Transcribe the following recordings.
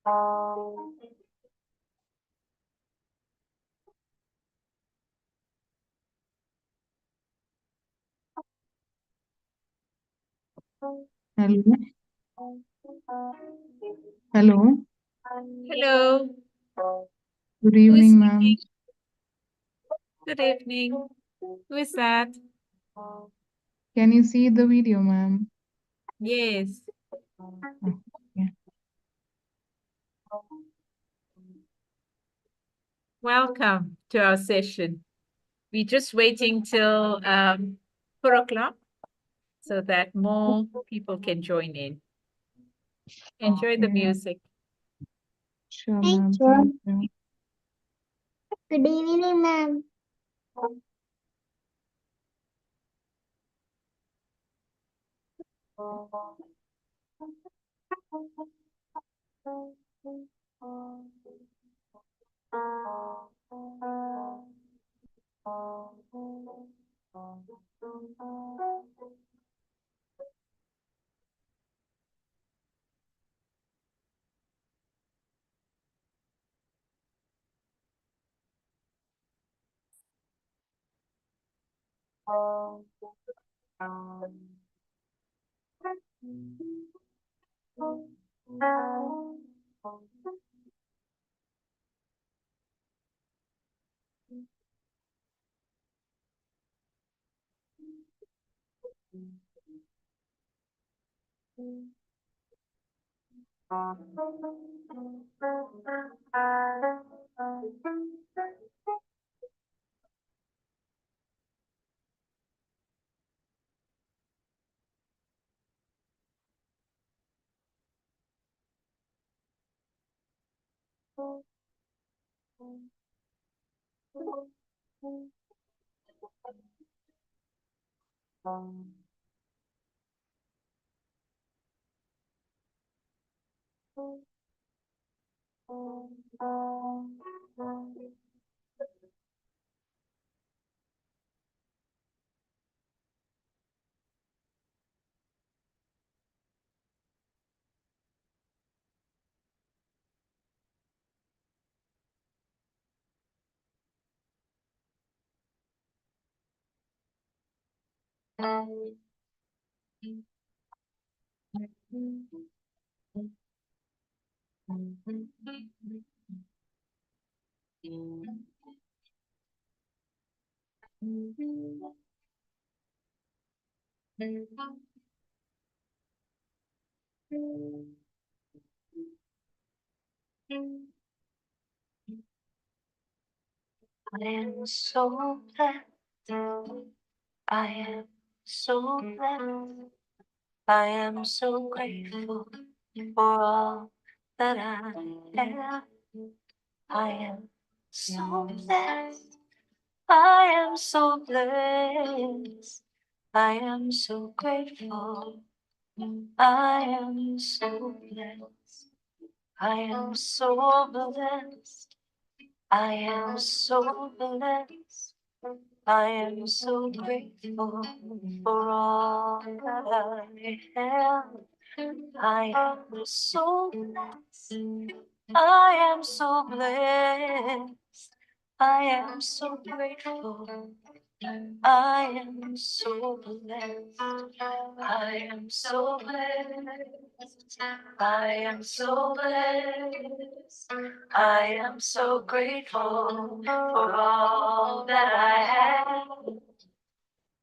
Hello. Hello. Hello. Good Who is evening, speaking? ma'am. Good evening. Who is that? Can you see the video, ma'am? Yes. Oh, yeah. Welcome to our session. We're just waiting till 4 o'clock so that more people can join in. Enjoy the Yeah. music. Sure, Thank ma'am. you. Thank you. Good evening, ma'am. I am so blessed. I am so blessed. I am so grateful for all that I have. I am so blessed. I am so blessed. I am so grateful. I am so blessed. I am so blessed. I am so blessed. I am so grateful for all that I have. I am so blessed. I am so blessed. I am so grateful. I am so blessed. I am so blessed. I am so blessed. I am so grateful for all that I have.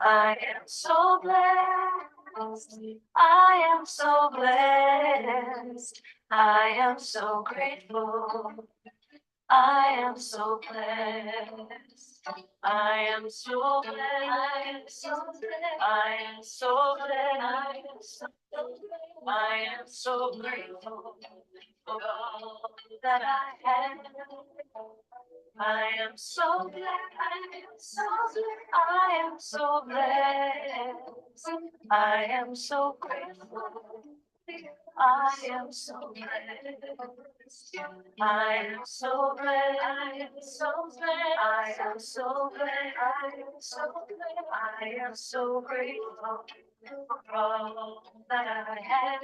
I am so blessed. I am so blessed. I am so grateful. I am so blessed. I am so blessed. I am so blessed. I am so blessed. I am so blessed. I am so grateful for all that I have. I am so blessed. I am so blessed. I am so blessed. I am so grateful. I am so blessed. I am so blessed. I am so blessed. I am so blessed. I am so blessed. I am so grateful for all that I have.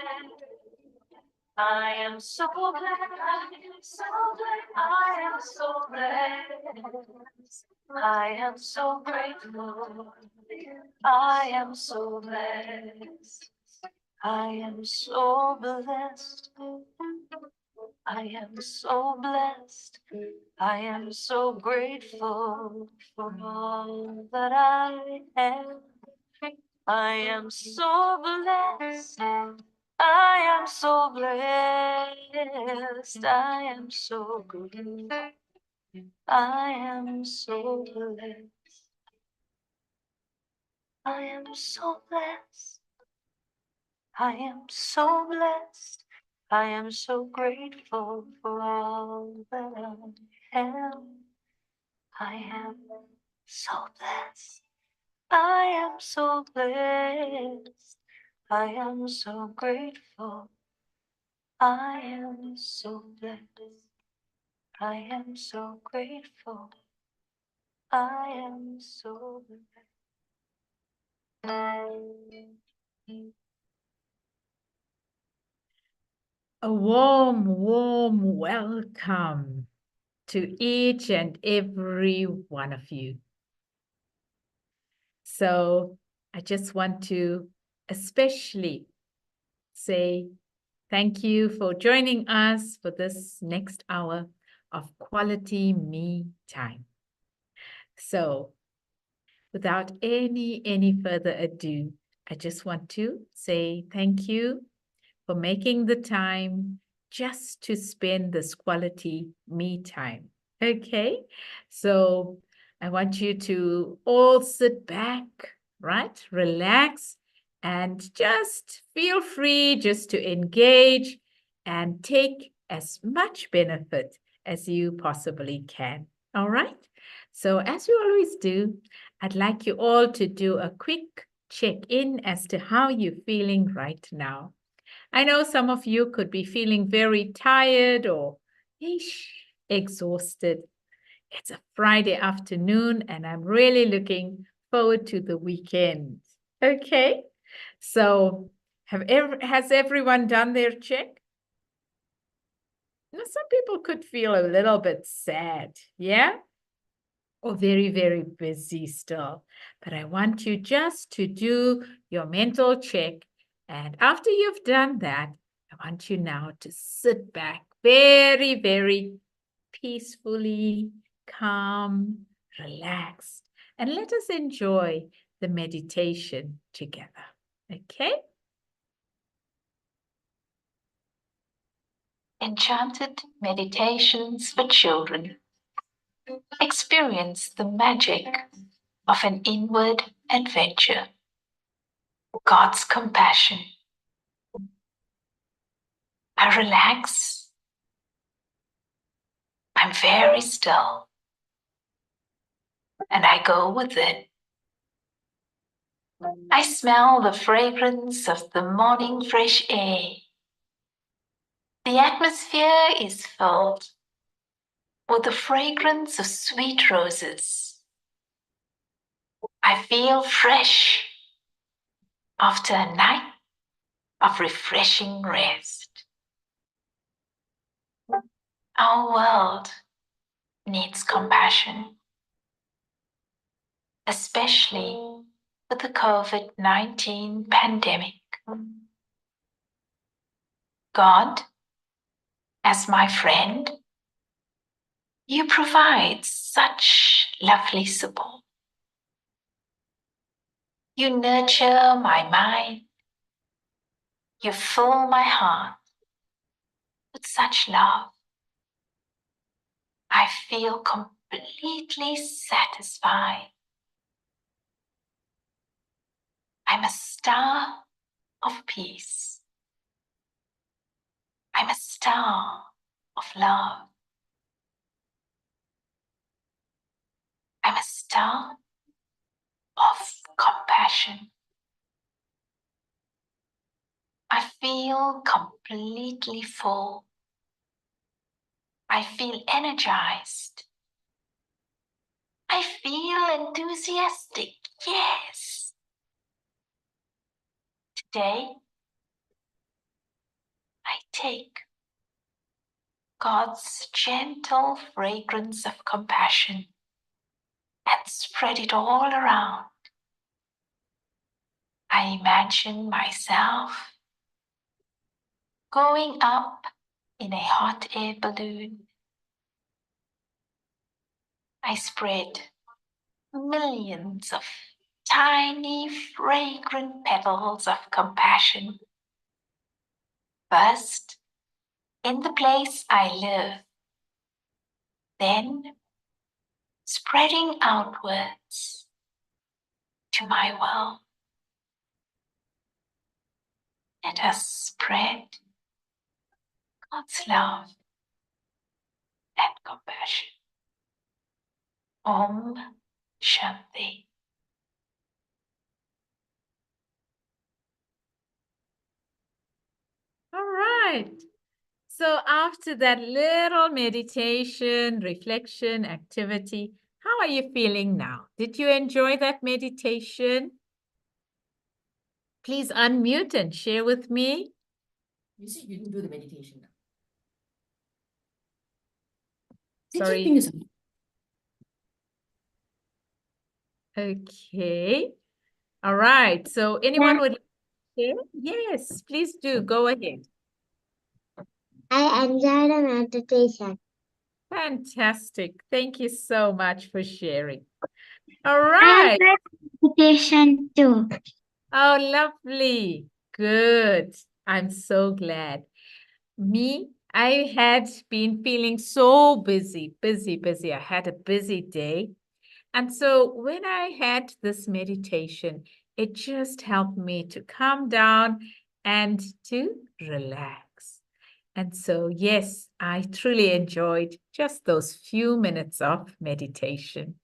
I am so blessed. I am so blessed. I am so blessed. I am so grateful. I am so blessed. I am so blessed. I am so blessed. I am so grateful for all that I have. I am so blessed. I am so blessed. I am so good. I am so blessed. I am so blessed. I am so blessed. I am so grateful for all that I am. I am so blessed. I am so blessed. I am so grateful. I am so blessed. I am so grateful. I am so blessed. A warm, warm welcome to each and every one of you. So I just want to especially say thank you for joining us for this next hour of quality me time. So without any further ado, I just want to say thank you for making the time just to spend this quality me time. Okay, so I want you to all sit back, right? Relax and just feel free just to engage and take as much benefit as you possibly can. All right. So as we always do, I'd like you all to do a quick check-in as to how you're feeling right now. I know some of you could be feeling very tired or exhausted. It's a Friday afternoon and I'm really looking forward to the weekend. Okay, so has everyone done their check? Now, some people could feel a little bit sad, yeah? Or very, very busy still. But I want you just to do your mental check. And after you've done that, I want you now to sit back very, very peacefully, calm, relaxed, and let us enjoy the meditation together. Okay? Enchanted Meditations for Children. Experience the magic of an inward adventure. God's compassion. I relax. I'm very still. And I go within. I smell the fragrance of the morning fresh air. The atmosphere is filled with the fragrance of sweet roses. I feel fresh after a night of refreshing rest. Our world needs compassion, especially with the COVID-19 pandemic. God, as my friend, you provide such lovely support. You nurture my mind. You fill my heart with such love. I feel completely satisfied. I'm a star of peace. I'm a star of love. I'm a star of compassion. I feel completely full. I feel energized. I feel enthusiastic. Yes. Today, I take God's gentle fragrance of compassion and spread it all around. I imagine myself going up in a hot air balloon. I spread millions of tiny fragrant petals of compassion. First, in the place I live, then spreading outwards to my world. Let us spread God's love and compassion. Om Shanti. All right. So after that little meditation, reflection, activity, how are you feeling now? Did you enjoy that meditation? Please unmute and share with me. You said you didn't do the meditation. Sorry. Fingers up. Okay. All right. So anyone would like to share? Yes, please do. Go ahead. I enjoyed the meditation. Fantastic. Thank you so much for sharing. All I right. enjoyed meditation too. Oh, lovely. Good. I'm so glad. Me, I had been feeling so busy. I had a busy day. And so when I had this meditation, it just helped me to calm down and to relax. And so, yes, I truly enjoyed just those few minutes of meditation.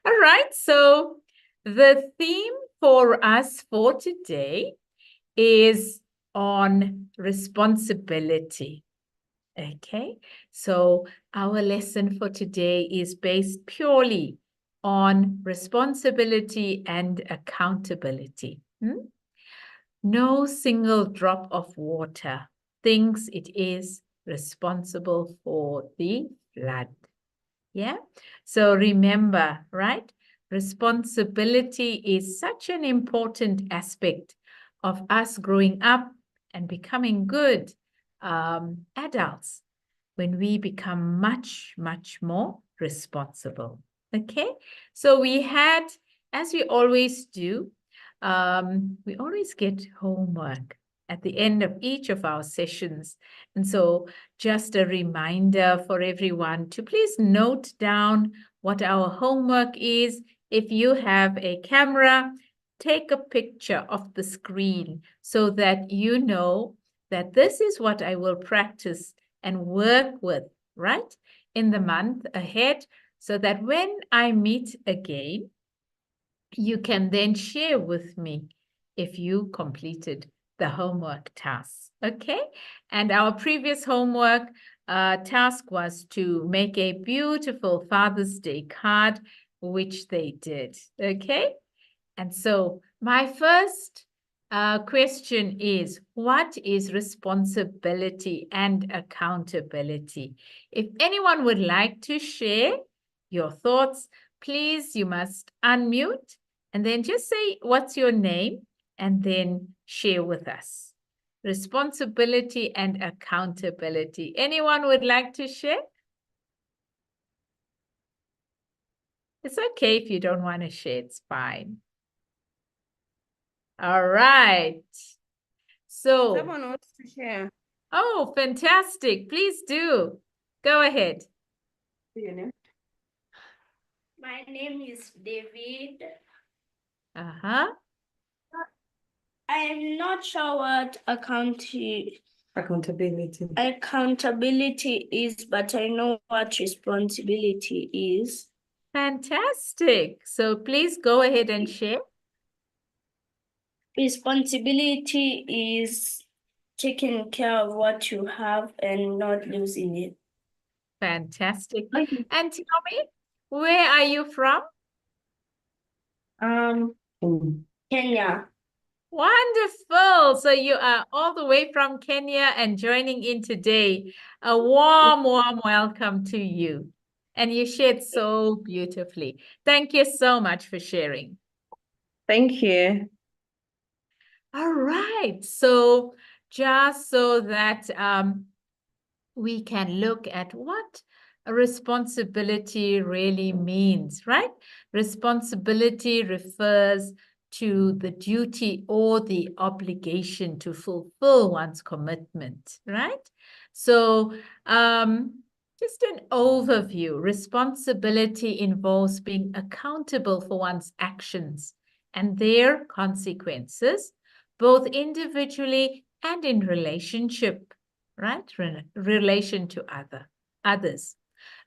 All right, so the theme for us for today is on responsibility. Okay, so our lesson for today is based purely on responsibility and accountability. No single drop of water thinks it is responsible for the flood. Yeah, so remember, right? Responsibility is such an important aspect of us growing up and becoming good adults when we become much, much more responsible. Okay, so we had, as we always do, we always get homework at the end of each of our sessions. And so just a reminder for everyone to please note down what our homework is. If you have a camera, take a picture of the screen so that you know that this is what I will practice and work with, right, in the month ahead, so that when I meet again, you can then share with me if you completed the homework tasks, okay? And our previous homework task was to make a beautiful Father's Day card, which they did, okay? And so my first question is, what is responsibility and accountability? If anyone would like to share your thoughts, please, you must unmute and then just say, what's your name? And then share with us. Responsibility and accountability. Anyone would like to share? It's okay if you don't want to share, it's fine. All right. So, Someone wants to share. oh, fantastic. Please do. Go ahead. Your name? My name is David. Uh-huh. I am not sure what Accountability. accountability is, but I know what responsibility is. Fantastic. So please go ahead and share. Responsibility is taking care of what you have and not losing it. Fantastic. And tell me, where are you from? Kenya. Wonderful. So you are all the way from Kenya and joining in today. A warm, warm welcome to you. And you shared so beautifully. Thank you so much for sharing. Thank you. All right. So just so that we can look at what a responsibility really means, right? Responsibility refers to the duty or the obligation to fulfill one's commitment, right? So just an overview. Responsibility involves being accountable for one's actions and their consequences, both individually and in relationship, right? Relation to others.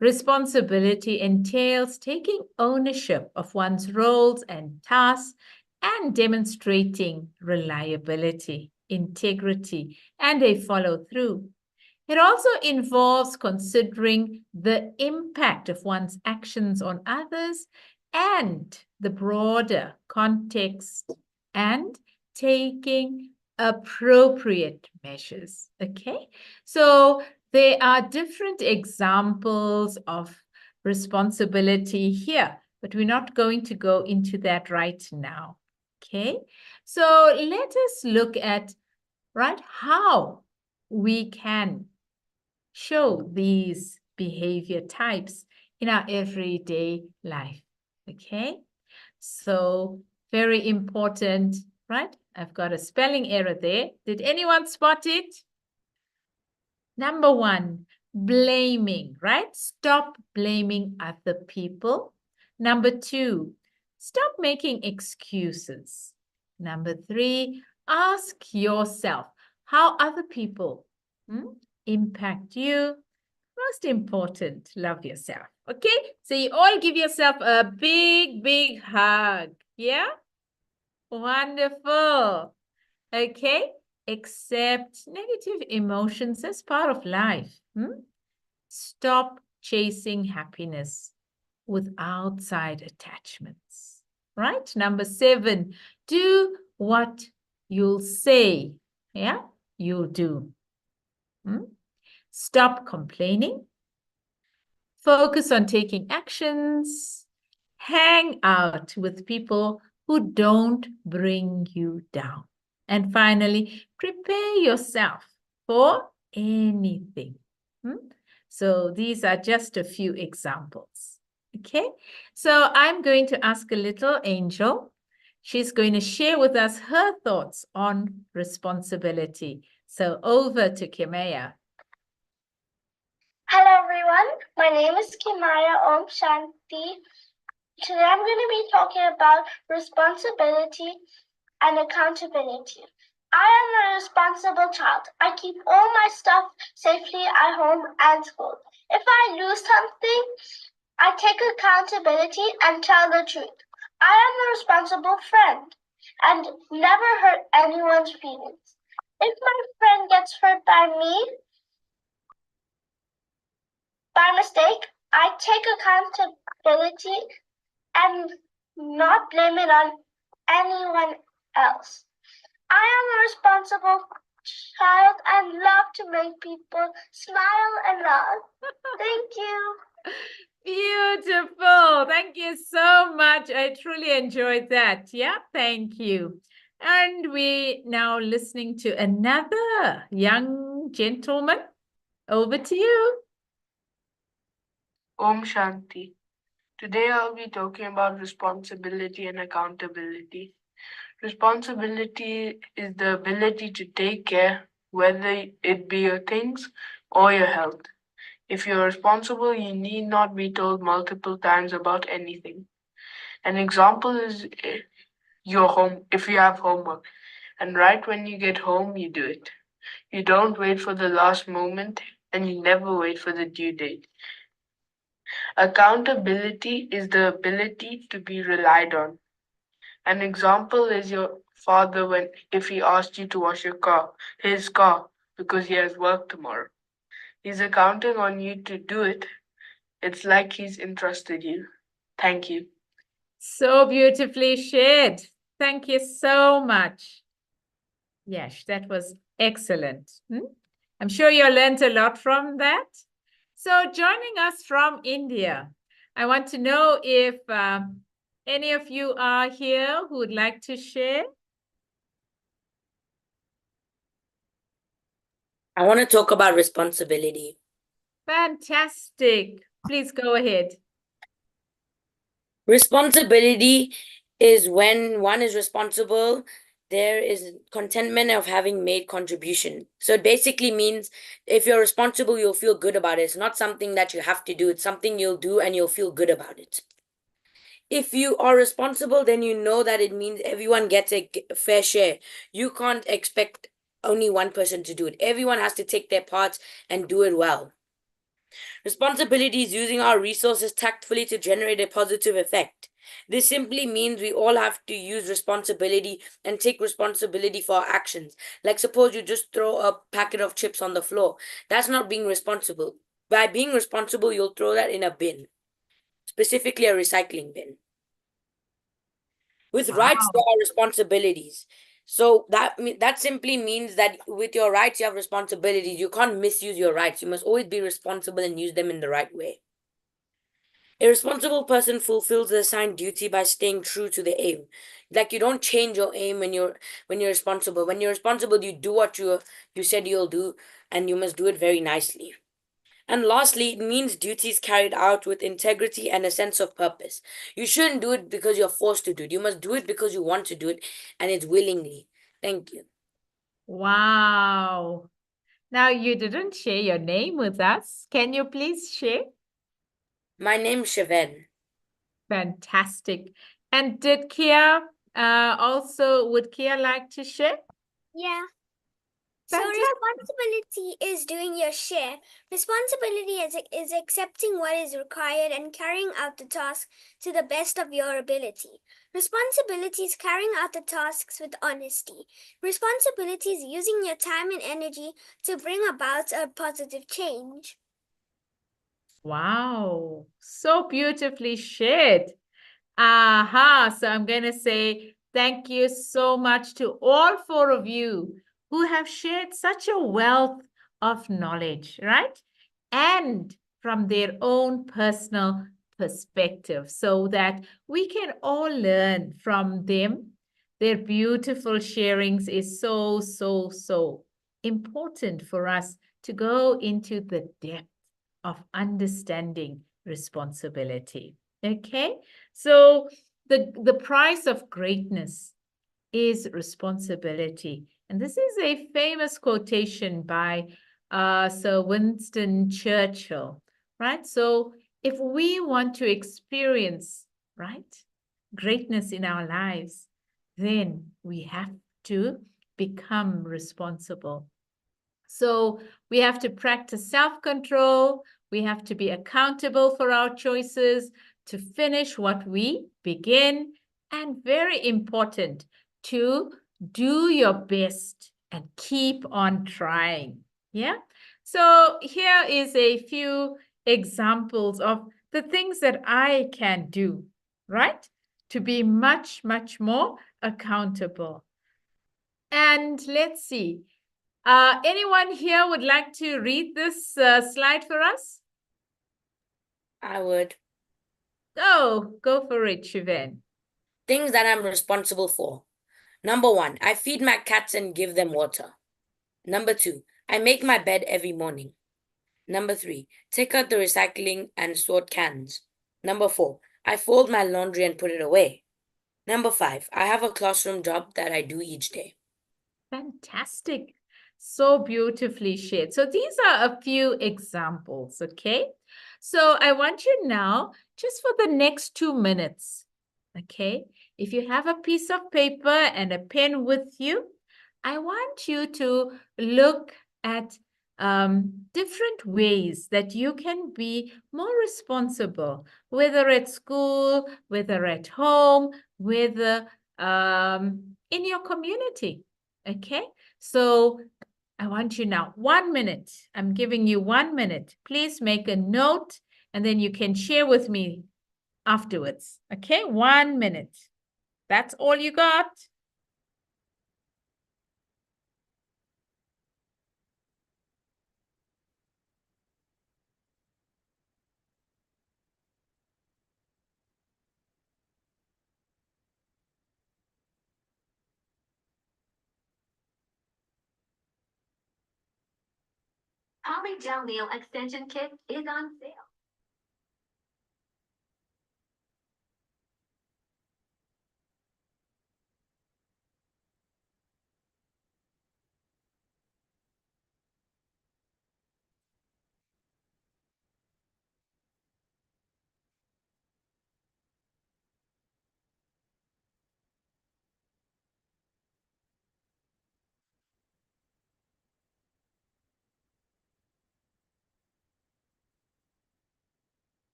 Responsibility entails taking ownership of one's roles and tasks and demonstrating reliability, integrity, and a follow-through. It also involves considering the impact of one's actions on others and the broader context and taking appropriate measures. Okay, so there are different examples of responsibility here, but we're not going to go into that right now. Okay, so let us look at, right, how we can show these behavior types in our everyday life. Okay, so very important, right? I've got a spelling error there. Did anyone spot it? Number one, blaming, right? Stop blaming other people. Number two, stop making excuses. Number three, ask yourself how other people impact you. Most important, love yourself. Okay, so you all give yourself a big, big hug. Yeah, wonderful. Okay, accept negative emotions as part of life. Stop chasing happiness with outside attachments. Right? Number 7, do what you'll say. Yeah, you'll do. Stop complaining. Focus on taking actions. Hang out with people who don't bring you down. And finally, prepare yourself for anything. So these are just a few examples. Okay, so I'm going to ask a little Angel. She's going to share with us her thoughts on responsibility. So over to Kimaya. Hello everyone, my name is Kimaya Om Shanti. Today I'm going to be talking about responsibility and accountability. I am a responsible child. I keep all my stuff safely at home and school. If I lose something, I take accountability and tell the truth. I am a responsible friend and never hurt anyone's feelings. If my friend gets hurt by me, by mistake, I take accountability and not blame it on anyone else. I am a responsible child and love to make people smile and laugh. Thank you. Beautiful. Thank you so much. I truly enjoyed that. Yeah, thank you. And we're now listening to another young gentleman. Over to you. Om Shanti. Today I'll be talking about responsibility and accountability. Responsibility is the ability to take care, whether it be your things or your health. If you're responsible, you need not be told multiple times about anything. An example is your home, if you have homework, and right when you get home, you do it. You don't wait for the last moment, and you never wait for the due date. Accountability is the ability to be relied on. An example is your father if he asked you to wash his car, because he has work tomorrow. He's counting on you to do it. It's like he's entrusted you. Thank you. So beautifully shared. Thank you so much. Yes, that was excellent. I'm sure you learned a lot from that. So joining us from India, I want to know if any of you are here who would like to share. I want to talk about responsibility. Fantastic. Please go ahead. Responsibility is when one is responsible, there is contentment of having made contribution. So it basically means if you're responsible, you'll feel good about it. It's not something that you have to do. It's something you'll do and you'll feel good about it. If you are responsible, then you know that it means everyone gets a fair share. You can't expect only one person to do it. Everyone has to take their parts and do it well. Responsibility is using our resources tactfully to generate a positive effect. This simply means we all have to use responsibility and take responsibility for our actions. Like suppose you just throw a packet of chips on the floor. That's not being responsible. By being responsible, you'll throw that in a bin, specifically a recycling bin. With rights, there are responsibilities. So that simply means that with your rights, you have responsibilities. You can't misuse your rights. You must always be responsible and use them in the right way. A responsible person fulfills the assigned duty by staying true to the aim. Like you don't change your aim when you're responsible. When you're responsible, you do what you said you'll do, and you must do it very nicely. And lastly, it means duties carried out with integrity and a sense of purpose. You shouldn't do it because you're forced to do it. You must do it because you want to do it, and it's willingly. Thank you. Wow. Now, you didn't share your name with us. Can you please share? My name's Shiven. Fantastic. And did Kia would Kia like to share? Yeah. Fantastic. So responsibility is doing your share. Responsibility is accepting what is required and carrying out the task to the best of your ability. Responsibility is carrying out the tasks with honesty. Responsibility is using your time and energy to bring about a positive change. Wow, so beautifully shared. Aha, so I'm going to say thank you so much to all four of you who have shared such a wealth of knowledge, right? And from their own personal perspective so that we can all learn from them. Their beautiful sharings is so, so, so important for us to go into the depth of understanding responsibility. Okay, so the price of greatness is responsibility. And this is a famous quotation by Sir Winston Churchill, right? So if we want to experience, right, greatness in our lives, then we have to become responsible. So we have to practice self-control. We have to be accountable for our choices, to finish what we begin, and very important, to do your best and keep on trying. Yeah. So here is a few examples of the things that I can do, right? To be much, much more accountable. And let's see. Anyone here would like to read this slide for us? I would. Go for it, Shiven. Things that I'm responsible for. Number 1, I feed my cats and give them water. Number 2, I make my bed every morning. Number 3, take out the recycling and sort cans. Number 4, I fold my laundry and put it away. Number 5, I have a classroom job that I do each day. Fantastic. So beautifully shared. So these are a few examples, okay? So I want you now, just for the next 2 minutes, okay? If you have a piece of paper and a pen with you, I want you to look at different ways that you can be more responsible, whether at school, whether at home, whether in your community. Okay, so I want you now 1 minute. I'm giving you 1 minute. Please make a note and then you can share with me afterwards. Okay, 1 minute. That's all you got. Poly Gel Nail Extension Kit is on sale.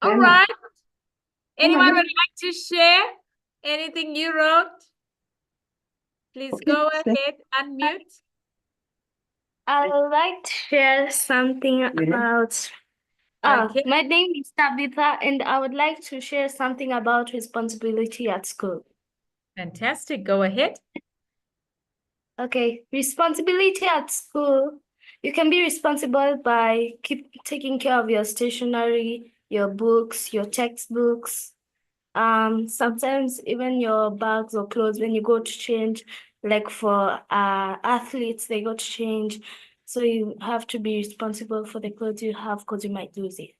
All right. Anyone would like to share anything you wrote? Please go ahead, unmute. I would like to share something about. Okay. My name is Tabitha, and I would like to share something about responsibility at school. Fantastic. Go ahead. Okay, responsibility at school. You can be responsible by taking care of your stationery, your books, your textbooks. Sometimes even your bags or clothes when you go to change, like for athletes, they go to change. So you have to be responsible for the clothes you have because you might lose it.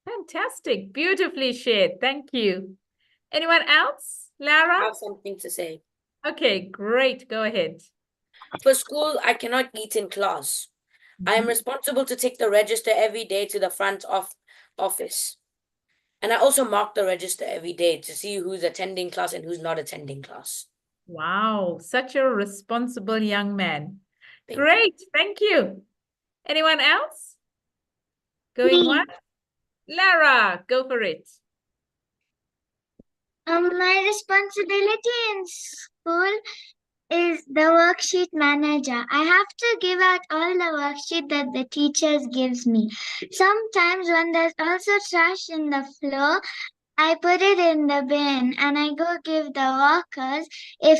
Fantastic. Beautifully shared. Thank you. Anyone else? I Lara? have something to say. Okay, great. Go ahead. For school, I cannot eat in class. I am responsible to take the register every day to the front of office. And I also mark the register every day to see who's attending class and who's not attending class. Wow, such a responsible young man. Thank you. Great. Thank you. Anyone else? Going Me. once? Lara, go for it. My responsibility in school is the worksheet manager. I have to give out all the worksheet that the teachers gives me. Sometimes when there's also trash in the floor, I put it in the bin and I go give the workers if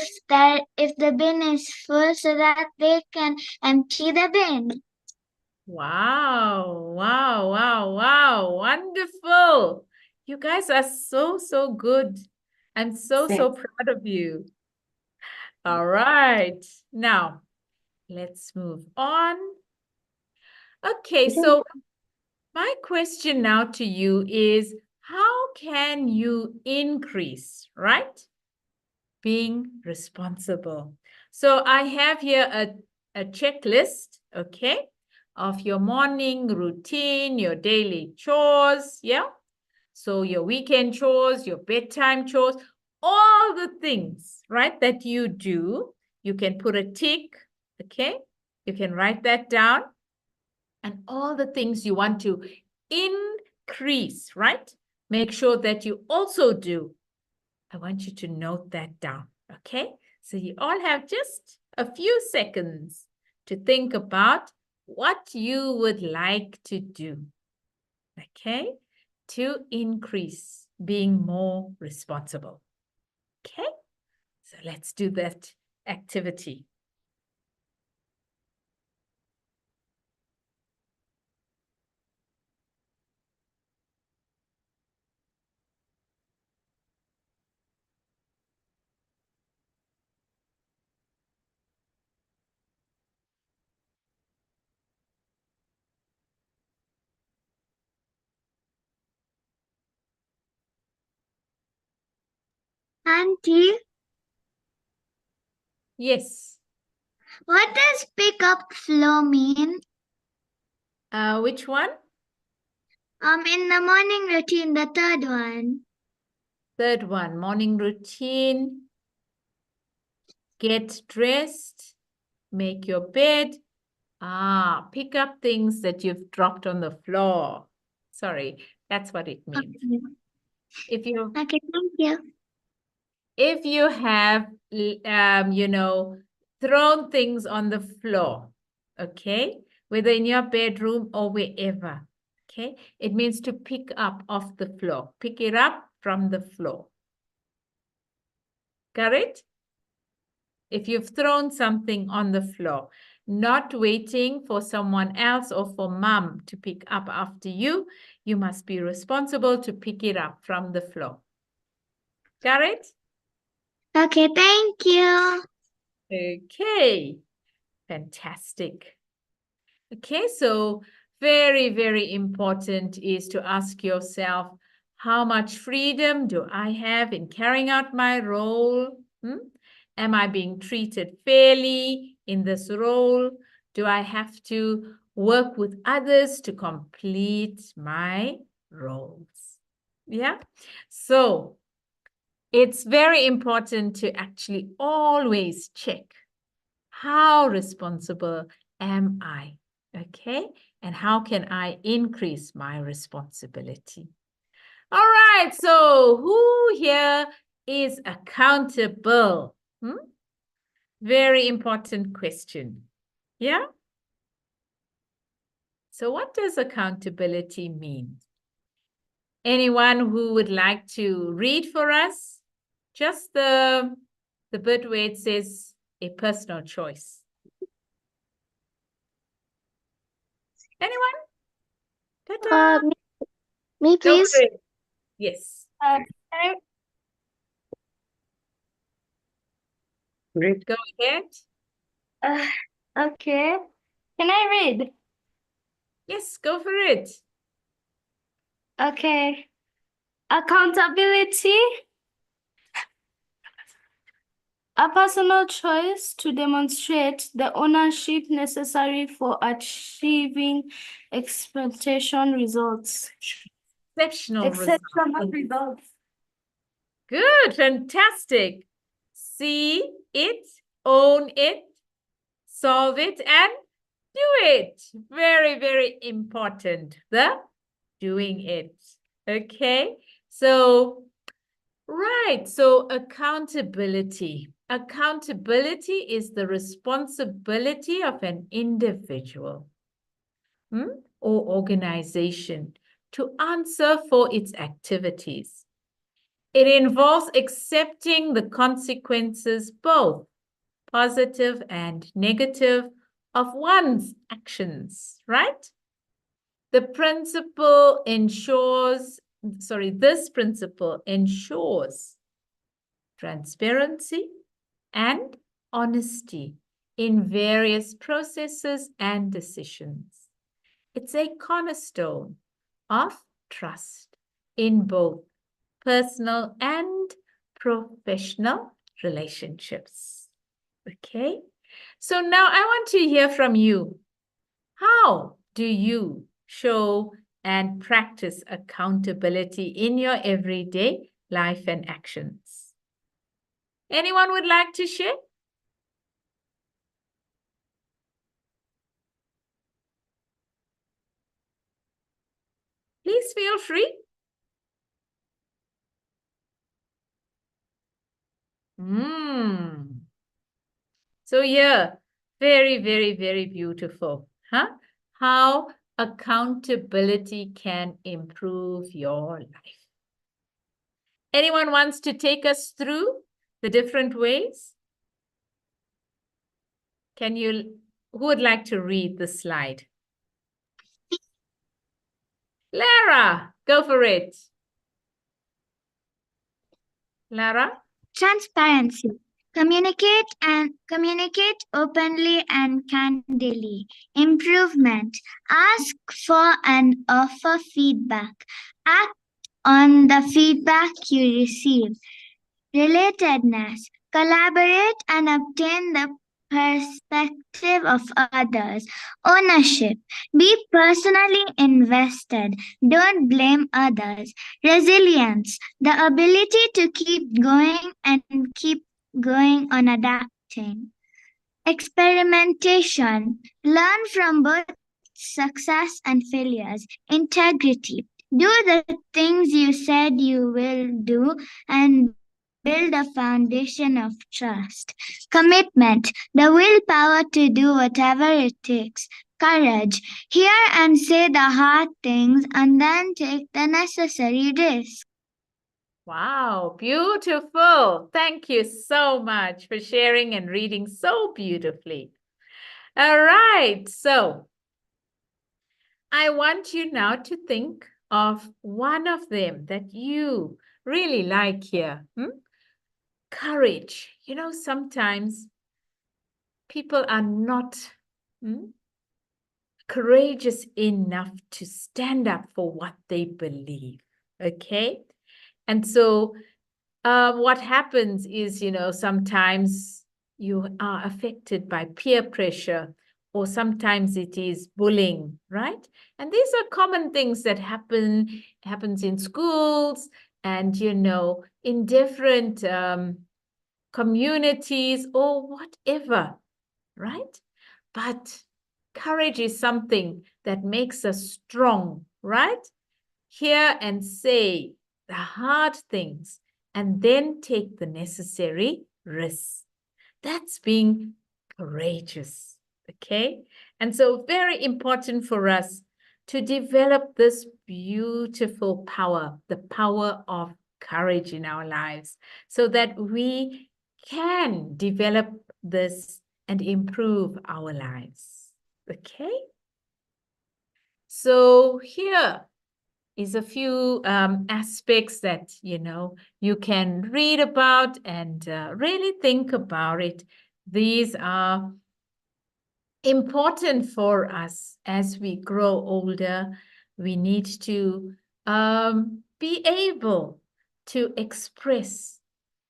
the bin is full so that they can empty the bin. Wow, wow, wow, wow. Wonderful. You guys are so good. I'm so proud of you. All right. Now, let's move on. Okay, so my question now to you is, how can you increase, right? Being responsible. So I have here a checklist, okay, of your morning routine, your daily chores, yeah? So your weekend chores, your bedtime chores, all the things, right, that you do, you can put a tick, okay? You can write that down. And all the things you want to increase, right? Make sure that you also do. I want you to note that down, okay? So you all have just a few seconds to think about what you would like to do, okay? To increase being more responsible, okay? So let's do that activity. Auntie, Yes. what does pick up flow mean? Which one? In the morning routine, the third one. Third one, morning routine. Get dressed. make your bed. Pick up things that you've dropped on the floor. Sorry, that's what it means. If you Okay, thank you. if you have thrown things on the floor, okay, whether in your bedroom or wherever, okay, it means to pick up off the floor. Pick it up from the floor. Got it? If you've thrown something on the floor, not waiting for someone else or for mom to pick up after you, you must be responsible to pick it up from the floor. Got it? Okay, thank you. Okay, fantastic. Okay, so very, very important is to ask yourself, how much freedom do I have in carrying out my role? Am I being treated fairly in this role? Do I have to work with others to complete my roles? Yeah, so it's very important to actually always check, how responsible am I? Okay, and how can I increase my responsibility? All right, so who here is accountable? Very important question. Yeah? So what does accountability mean? Anyone who would like to read for us? Just the bit where it says a personal choice. Anyone? Ta-ta. Me, Go please. for it. Yes. Great. Go ahead. Okay. Can I read? Yes, go for it. Okay. Accountability. A personal choice to demonstrate the ownership necessary for achieving expectation results. Exceptional results. Exceptional results. Good, fantastic. See it, own it, solve it, and do it. Very, very important. The doing it. Okay, so right, so accountability. Accountability is the responsibility of an individual or organization to answer for its activities. It involves accepting the consequences, both positive and negative, of one's actions, right? This principle ensures transparency and honesty in various processes and decisions. It's a cornerstone of trust in both personal and professional relationships. Okay, so now I want to hear from you. How do you show and practice accountability in your everyday life and actions? Anyone would like to share? Please feel free. So yeah, very, very, very beautiful. How accountability can improve your life. Anyone wants to take us through the different ways? Who would like to read the slide? Lara, go for it. Lara? Transparency. Communicate openly and candidly. Improvement. Ask for and offer feedback. Act on the feedback you receive. Relatedness. Collaborate and obtain the perspective of others. Ownership. Be personally invested. Don't blame others. Resilience. The ability to keep going on adapting. experimentation, learn from both success and failures, integrity, do the things you said you will do and build a foundation of trust, commitment, the willpower to do whatever it takes, courage, hear and say the hard things and then take the necessary risks. Wow, beautiful. Thank you so much for sharing and reading so beautifully. All right, so I want you now to think of one of them that you really like here. Courage. You know, sometimes people are not courageous enough to stand up for what they believe. Okay? And so what happens is, you know, sometimes you are affected by peer pressure, or sometimes it is bullying, right? And these are common things that happens in schools and, you know, in different communities or whatever, right? But courage is something that makes us strong, right? Hear and say the hard things and then take the necessary risks. That's being courageous, okay? And so very important for us to develop this beautiful power, the power of courage in our lives, so that we can develop this and improve our lives, okay? So here is a few aspects that, you know, you can read about and really think about it. These are important for us as we grow older. We need to be able to express,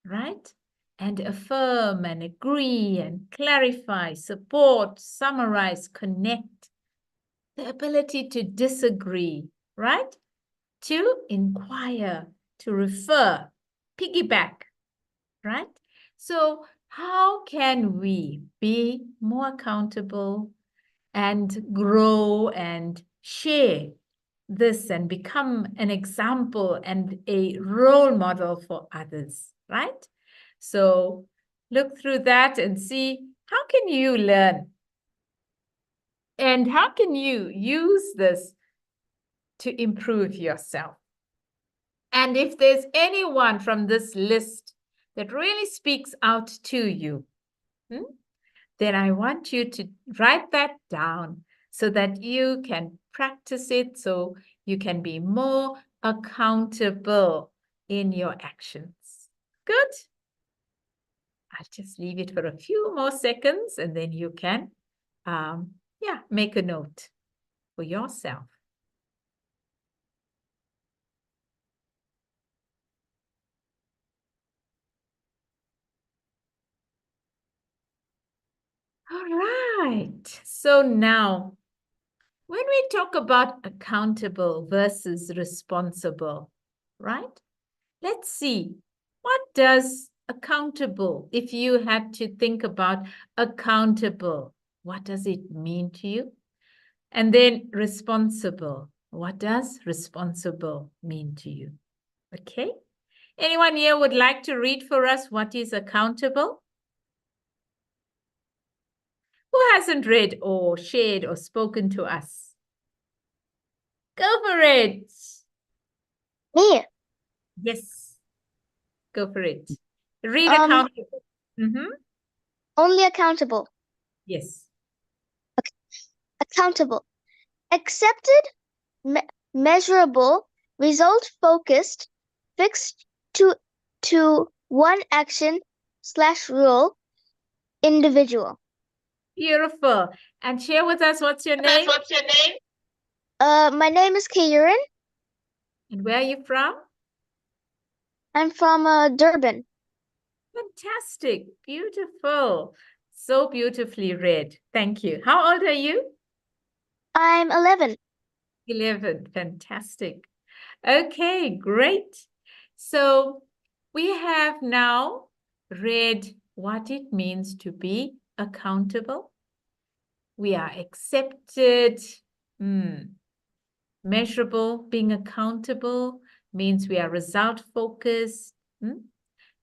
right? And affirm and agree and clarify, support, summarize, connect. The ability to disagree, right? To inquire, to refer, piggyback, right? So how can we be more accountable and grow and share this and become an example and a role model for others, right? So look through that and see, how can you learn? And how can you use this to improve yourself? And if there's anyone from this list that really speaks out to you, then I want you to write that down so that you can practice it, so you can be more accountable in your actions. Good? I'll just leave it for a few more seconds and then you can, make a note for yourself. All right. So now, when we talk about accountable versus responsible, right? Let's see, what does accountable, if you had to think about accountable, what does it mean to you? And then responsible, what does responsible mean to you? Okay. Anyone here would like to read for us what is accountable? Who hasn't read or shared or spoken to us? Go for it. Me. Yes. Go for it. Read accountable. Only accountable. Yes. Accountable. Accepted, measurable, result-focused, fixed to one action/rule, individual. Beautiful. And share with us, what's your name? My name is Kieran. And where are you from? I'm from Durban. Fantastic. Beautiful. So beautifully read. Thank you. How old are you? I'm 11. 11. Fantastic. Okay, great. So we have now read what it means to be accountable. We are accepted. Measurable, being accountable means we are result focused,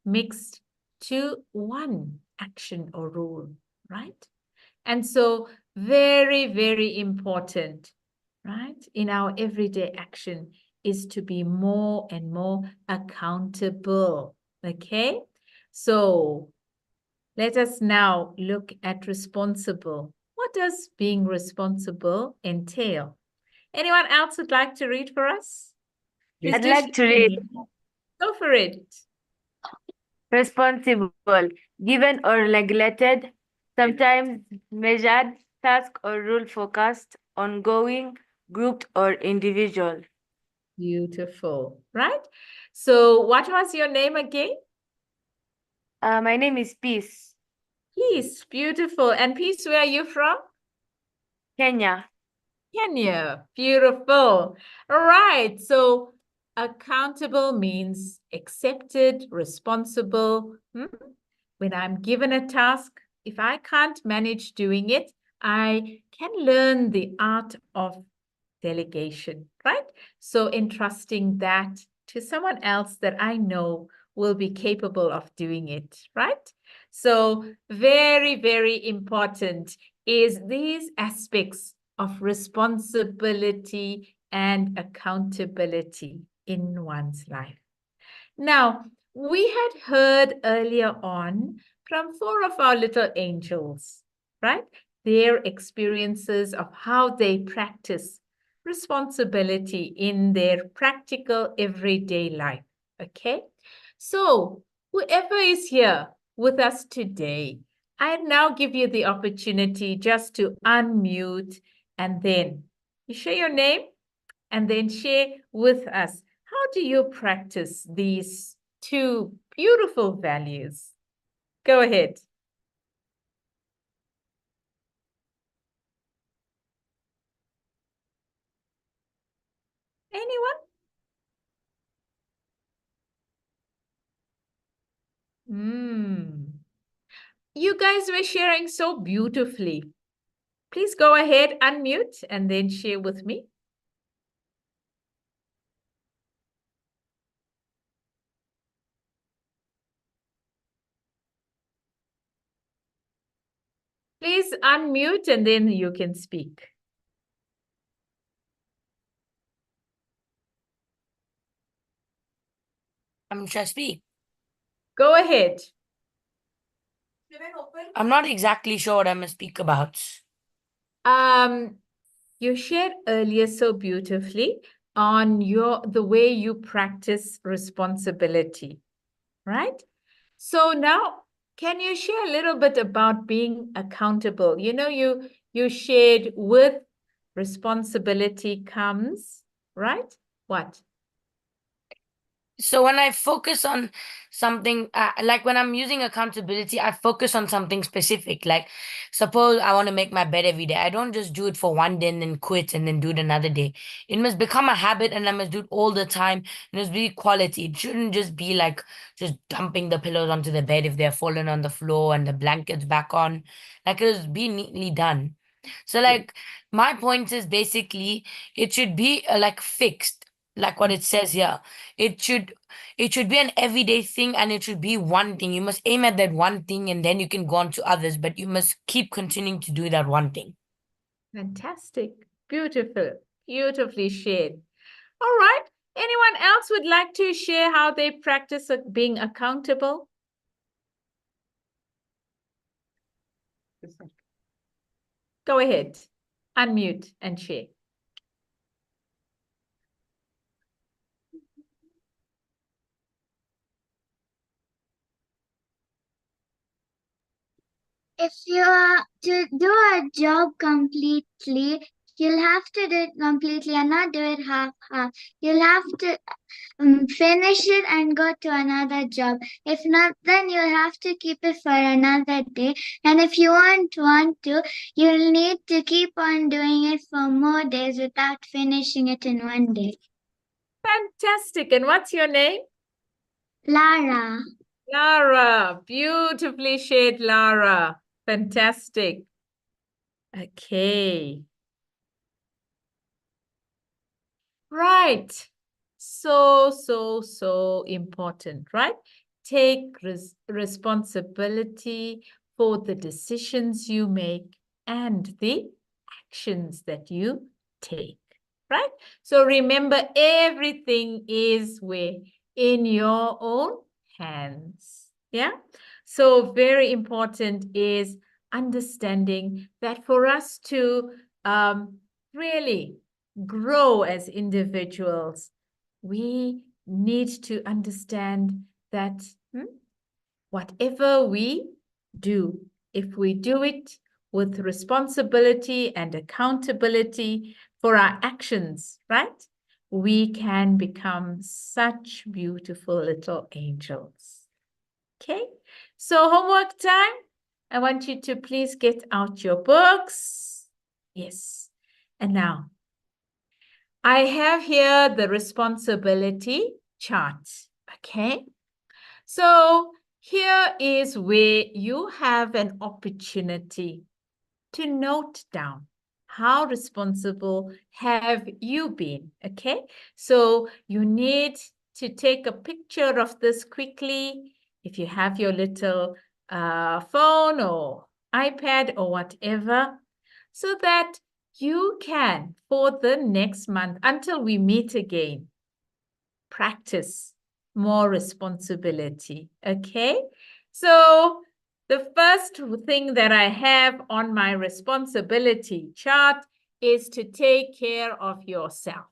mixed to one action or rule, right? And so very, very important, right? In our everyday action is to be more and more accountable, okay? So let us now look at responsible. What does being responsible entail? Anyone else would like to read for us? Please I'd do like to share your read. name. Go for it. Responsible, given or neglected, sometimes measured, task or rule focused, ongoing, grouped or individual. Beautiful, right? So what was your name again? My name is Peace, Peace, beautiful. And Peace, where are you from? Kenya. Kenya, beautiful. All right, so accountable means accepted, responsible. When I'm given a task, if I can't manage doing it, I can learn the art of delegation, right? So entrusting that to someone else that I know will be capable of doing it, right? So very, very important is these aspects of responsibility and accountability in one's life. Now, we had heard earlier on from 4 of our little angels, right? Their experiences of how they practice responsibility in their practical everyday life, okay? So, whoever is here with us today, I now give you the opportunity just to unmute and then you share your name and then share with us. How do you practice these 2 beautiful values? Go ahead. Anyone? You guys were sharing so beautifully. Please go ahead, unmute, and then share with me. Please unmute and then you can speak. Should I speak? Go ahead. I'm not exactly sure what I'm going to speak about. You shared earlier so beautifully on the way you practice responsibility, right? So now, can you share a little bit about being accountable? You know, you shared with responsibility comes, right? What? So when I focus on something, like when I'm using accountability, I focus on something specific. Like, suppose I want to make my bed every day. I don't just do it for one day and then quit and then do it another day. It must become a habit and I must do it all the time. It must be quality. It shouldn't just be like just dumping the pillows onto the bed if they're fallen on the floor and the blankets back on. Like, it must be neatly done. So like my point is basically it should be like fixed, like what it says here. It should be an everyday thing and it should be one thing. You must aim at that one thing and then you can go on to others, but you must keep continuing to do that one thing. Fantastic. Beautiful. Beautifully shared. All right. Anyone else would like to share how they practice being accountable? Go ahead. Unmute and share. If you are to do a job completely, you'll have to do it completely and not do it half-half. You'll have to finish it and go to another job. If not, then you'll have to keep it for another day. And if you want to, you'll need to keep on doing it for more days without finishing it in one day. Fantastic. And what's your name? Lara. Lara. Beautifully shared, Lara. Fantastic. Okay. Right. So important, right? Take responsibility for the decisions you make and the actions that you take, right? So remember, everything is in your own hands. Yeah. So very important is understanding that for us to really grow as individuals, we need to understand that whatever we do, if we do it with responsibility and accountability for our actions, right? We can become such beautiful little angels. Okay, so homework time. I want you to please get out your books. Yes, and now I have here the responsibility chart. Okay, so here is where you have an opportunity to note down how responsible have you been. Okay, so you need to take a picture of this quickly. If you have your little phone or iPad or whatever, so that you can, for the next month, until we meet again, practice more responsibility. Okay, so the first thing that I have on my responsibility chart is to take care of yourself.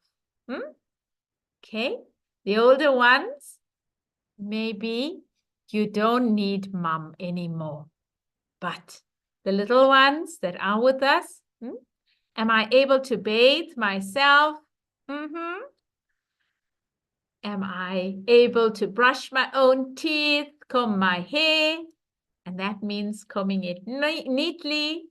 Okay, the older ones, maybe you don't need mom anymore, but the little ones that are with us, am I able to bathe myself? Am I able to brush my own teeth, comb my hair? And that means combing it neatly.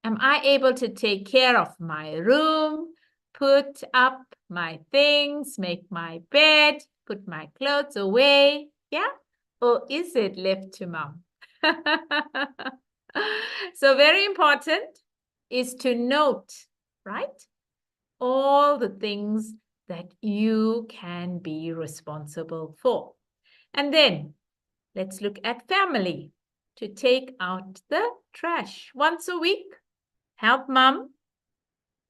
Am I able to take care of my room, put up my things, make my bed, put my clothes away? Yeah? Or is it left to mom? So very important is to note, right? All the things that you can be responsible for. And then let's look at family. To take out the trash once a week. Help mom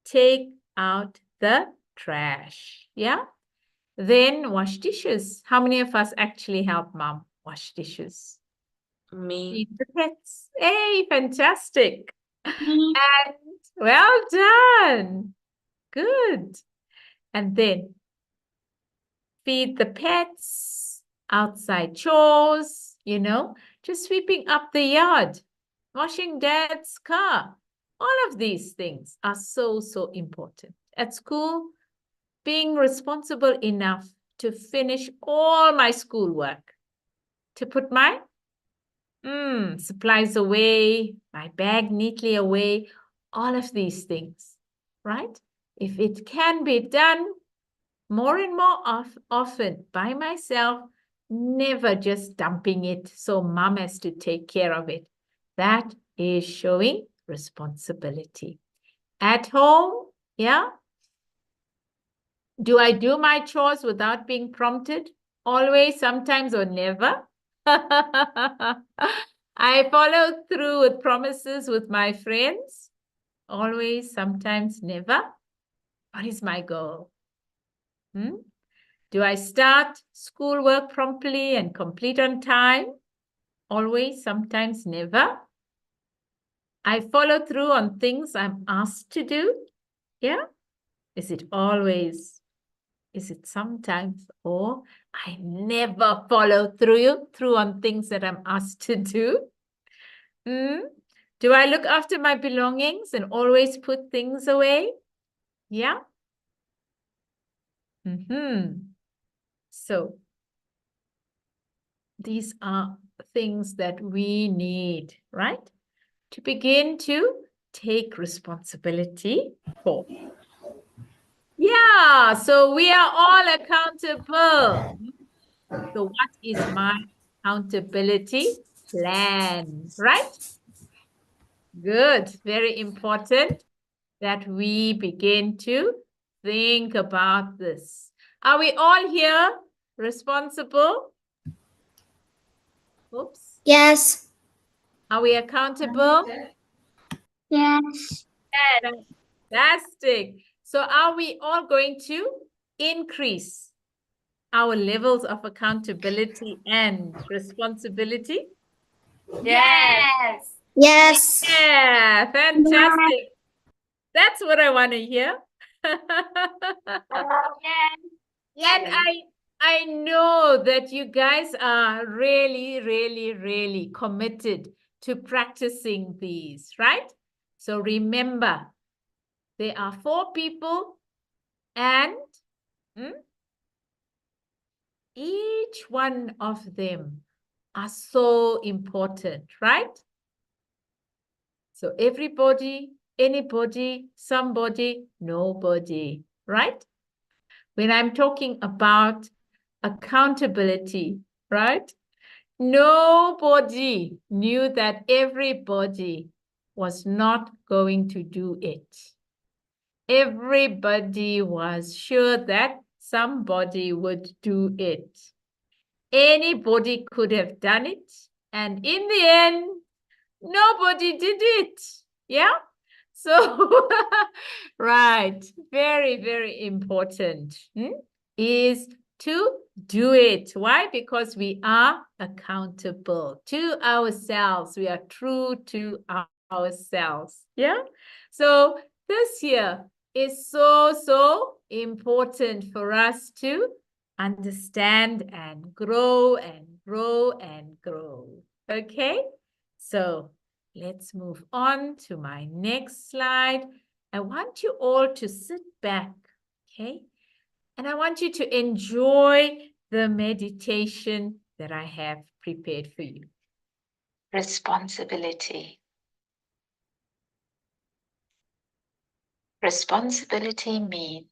take out the trash. Yeah. Then wash dishes. How many of us actually help mom wash dishes? Me. Feed the pets. Hey, fantastic. Me. And well done. Good. And then feed the pets, outside chores, just sweeping up the yard, washing dad's car. All of these things are so important. At school, being responsible enough to finish all my schoolwork, to put my supplies away, my bag neatly away, all of these things, right? If it can be done more and more often by myself, never just dumping it so mom has to take care of it. That is showing responsibility. At home, yeah? Do I do my chores without being prompted? Always, sometimes, or never? I follow through with promises with my friends. Always, sometimes, never. What is my goal? Do I start schoolwork promptly and complete on time? Always, sometimes, never. I follow through on things I'm asked to do. Yeah? Is it always? Is it sometimes? Or I never follow through on things that I'm asked to do? Do I look after my belongings and always put things away? Yeah? So these are things that we need, right? To begin to take responsibility for. Yeah, so we are all accountable. So what is my accountability plan, right? Good. Very important that we begin to think about this. Are we all here responsible? Oops. Yes. Are we accountable? Yes. Fantastic. So are we all going to increase our levels of accountability and responsibility? Yes. Yes. Yeah, fantastic. That's what I want to hear. And I know that you guys are really, really, really committed to practicing these, right? So remember, there are 4 people and each one of them are so important, right? So everybody, anybody, somebody, nobody, right? When I'm talking about accountability, right? Nobody knew that everybody was not going to do it. Everybody was sure that somebody would do it. Anybody could have done it. And in the end, nobody did it. Yeah? So, right. Very, very important is to do it. Why? Because we are accountable to ourselves. We are true to ourselves. Yeah? So this here is so, so important for us to understand and grow and grow and grow. Okay? So let's move on to my next slide. I want you all to sit back, okay? And I want you to enjoy the meditation that I have prepared for you. Responsibility. Responsibility means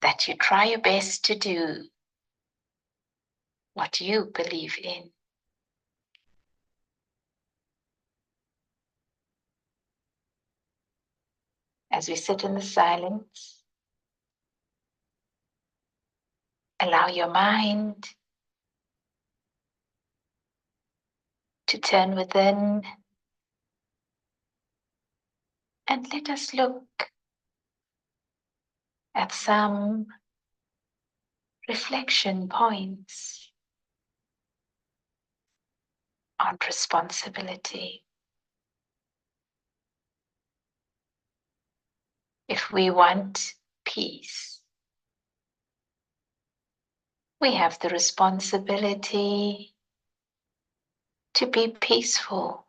that you try your best to do what you believe in. As we sit in the silence, allow your mind to turn within and let us look at some reflection points on responsibility. If we want peace, we have the responsibility to be peaceful.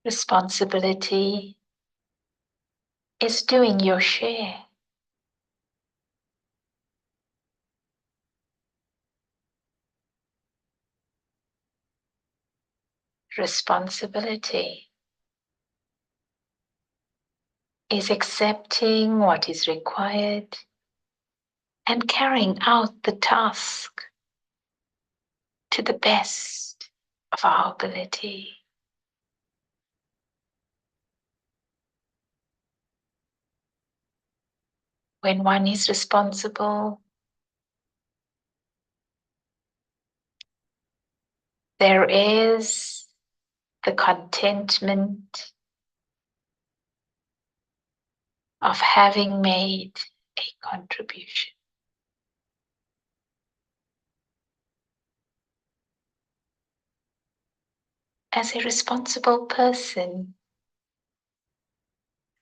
Responsibility is doing your share. Responsibility is accepting what is required and carrying out the task to the best of our ability. When one is responsible, there is the contentment of having made a contribution. As a responsible person,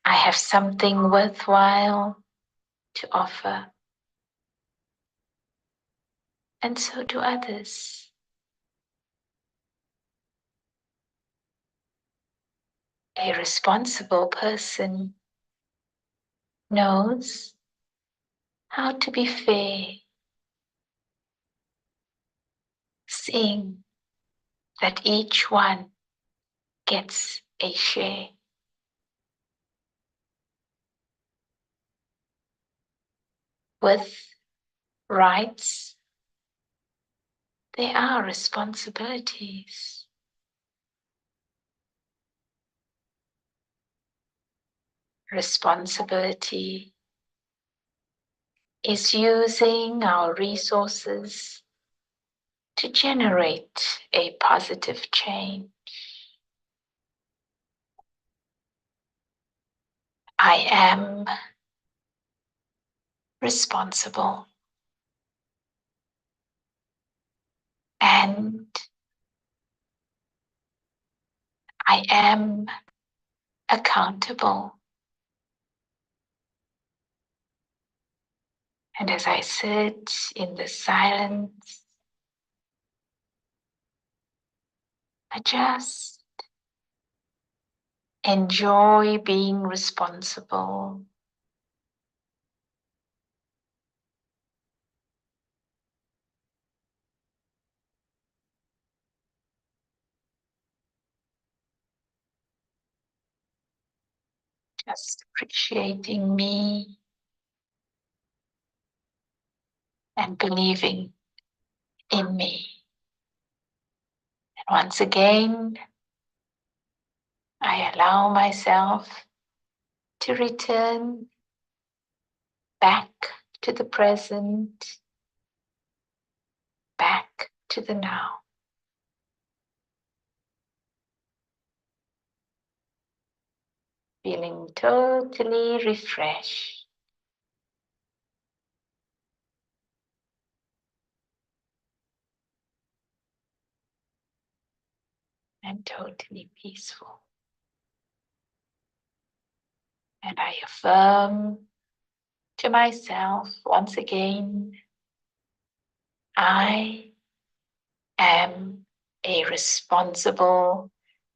I have something worthwhile to offer, and so do others. A responsible person knows how to be fair, seeing that each one gets a share. with rights, there are responsibilities. Responsibility is using our resources to generate a positive change. I am responsible and I am accountable. And as I sit in the silence, I just enjoy being responsible. Just appreciating me and believing in me. And once again, I allow myself to return back to the present, back to the now. Feeling totally refreshed and totally peaceful. And I affirm to myself once again, I am a responsible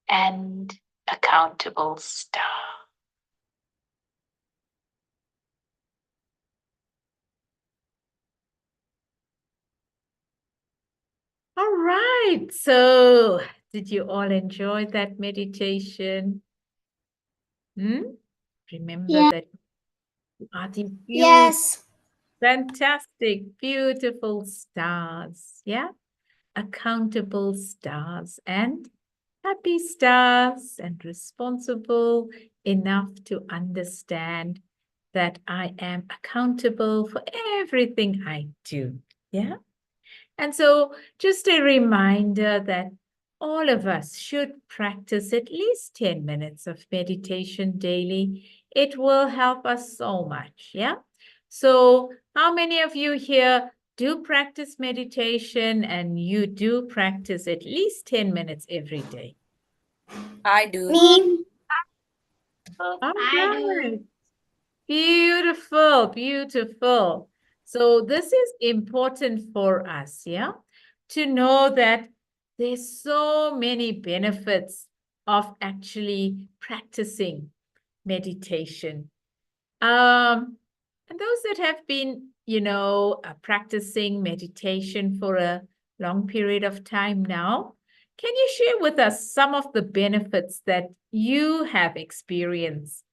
and accountable star. All right. So, did you all enjoy that meditation? Remember Yeah. that you are the Yes. fantastic, beautiful stars. Yeah. Accountable stars and happy stars and responsible enough to understand that I am accountable for everything I do. Yeah. And so just a reminder that all of us should practice at least 10 minutes of meditation daily. It will help us so much. Yeah. So how many of you here do practice meditation and you do practice at least 10 minutes every day? I do. Me. All right. Beautiful, beautiful. So this is important for us, yeah, to know that there's so many benefits of actually practicing meditation. And those that have been, practicing meditation for a long period of time now, can you share with us some of the benefits that you have experienced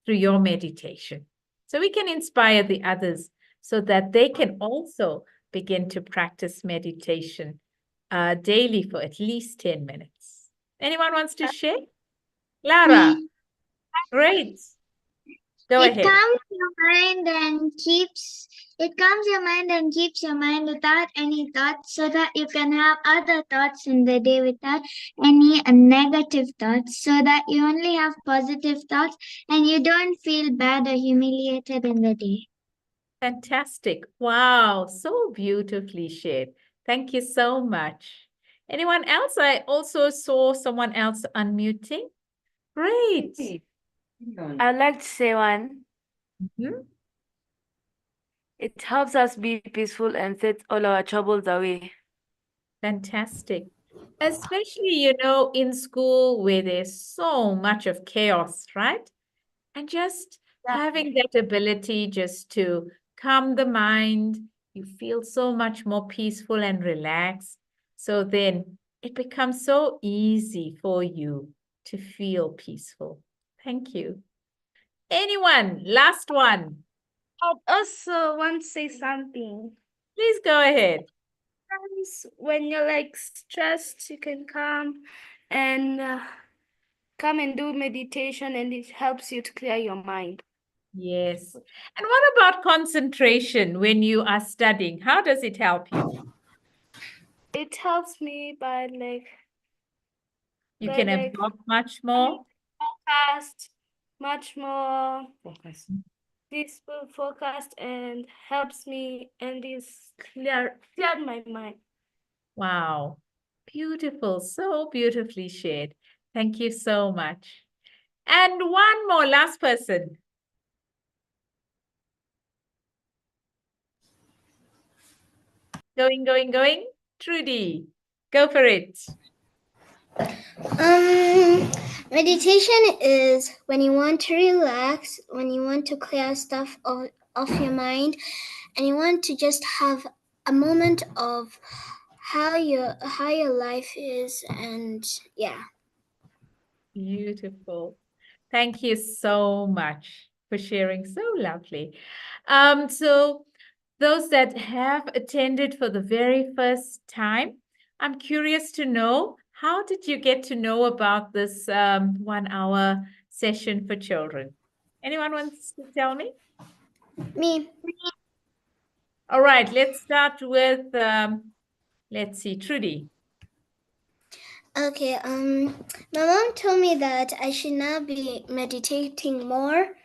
through your meditation? So we can inspire the others so that they can also begin to practice meditation daily for at least 10 minutes. Anyone wants to share? Lara, Me. great. Go It ahead. calms your mind and keeps your mind without any thoughts so that you can have other thoughts in the day without any negative thoughts so that you only have positive thoughts and you don't feel bad or humiliated in the day. Fantastic. Wow, so beautifully shared. Thank you so much. Anyone else? I also saw someone else unmuting. Great. I'd like to say one. Mhm. It helps us be peaceful and set all our troubles away. Fantastic. Especially, in school where there's so much of chaos, right? And just having that ability just to calm the mind, you feel so much more peaceful and relaxed. So then it becomes so easy for you to feel peaceful. Thank you. Anyone? Last one. I'd also want to say something. Please go ahead. Sometimes when you're like stressed, you can come and do meditation, and it helps you to clear your mind. Yes. And what about concentration when you are studying? How does it help you? It helps me by like You by can like absorb much more. focused, much more peaceful, focused, and helps me and is cleared my mind. Wow. Beautiful. So beautifully shared. Thank you so much. And one more, last person. Going. Trudy, go for it. Meditation is when you want to relax, when you want to clear stuff off your mind, and you want to just have a moment of how your life is, and yeah. Beautiful. Thank you so much for sharing so lovely. So those that have attended for the very first time, I'm curious to know, how did you get to know about this 1 hour session for children? Anyone wants to tell me? Me. All right, let's start with, let's see, Trudy. Okay, my mom told me that I should now be meditating more,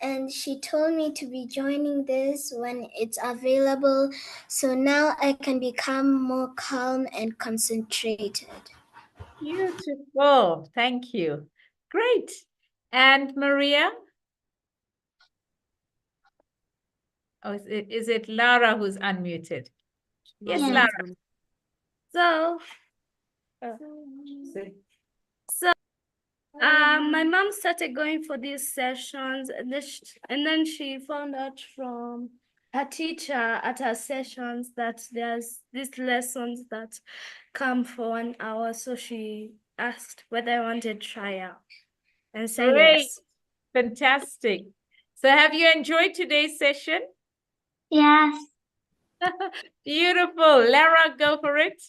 and she told me to be joining this when it's available, so now I can become more calm and concentrated. Beautiful. Thank you. Great. And Maria? Oh, is it Lara who's unmuted? Yes, Yeah. Lara. So, my mom started going for these sessions, and then she found out from her teacher at her sessions that there's these lessons that come for 1 hour. So she asked whether I wanted to try out, and said Great. yes. Fantastic. So have you enjoyed today's session? Yes. Beautiful. Lara, go for it.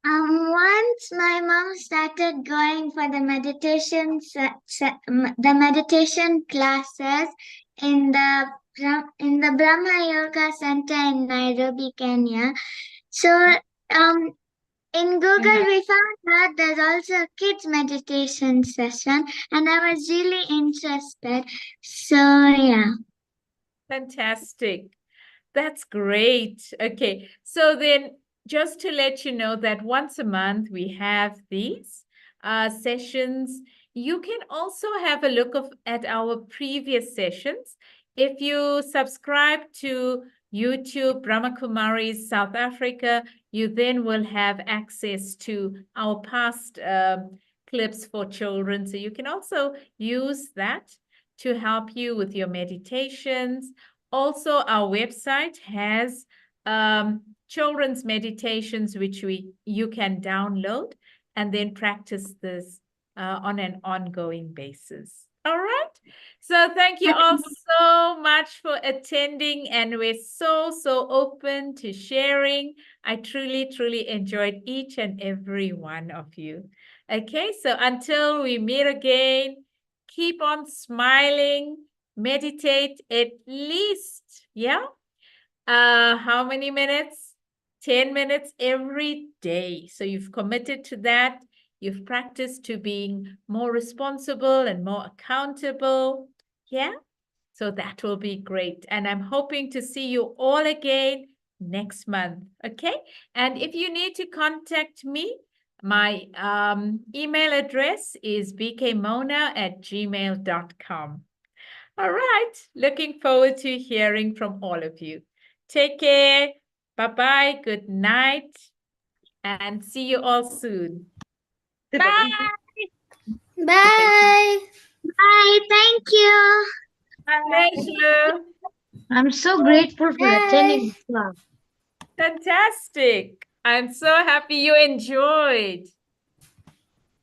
Once my mom started going for the meditation classes in the Brahma Yoga Center in Nairobi, Kenya. So, in Google, we found out there's also a kids meditation session, and I was really interested. So, yeah. Fantastic. That's great. Okay. So then just to let you know that once a month we have these sessions. You can also have a look at our previous sessions. If you subscribe to YouTube Brahma Kumaris South Africa, you then will have access to our past clips for children. So you can also use that to help you with your meditations. Also, our website has children's meditations, which you can download and then practice this on an ongoing basis. All right. So thank you all so much for attending, and we're so open to sharing. I truly enjoyed each and every one of you. Okay, so until we meet again, keep on smiling, meditate at least, how many minutes? 10 minutes every day. So you've committed to that. You've practiced to being more responsible and more accountable. Yeah. So that will be great. And I'm hoping to see you all again next month. Okay. And if you need to contact me, my email address is bkmona@gmail.com. All right. Looking forward to hearing from all of you. Take care. Bye-bye. Good night. And see you all soon. Bye. Bye. Bye. Thank you. Pleasure. I'm so grateful for attending this class. Fantastic. I'm so happy you enjoyed.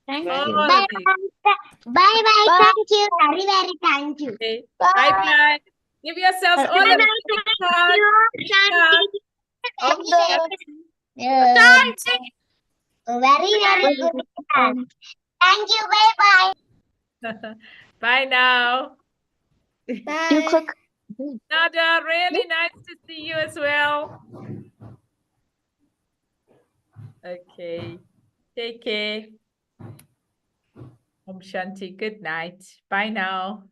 Thank all you. of it. Bye bye. Thank you. Very, very thank you. Okay. Bye-bye. Give yourselves all a big hug. Thank Shanti. Very, very good. Thank you. Bye bye. Bye now. Bye. Nada, really nice to see you as well. Okay. Take care. Om Shanti. Good night. Bye now.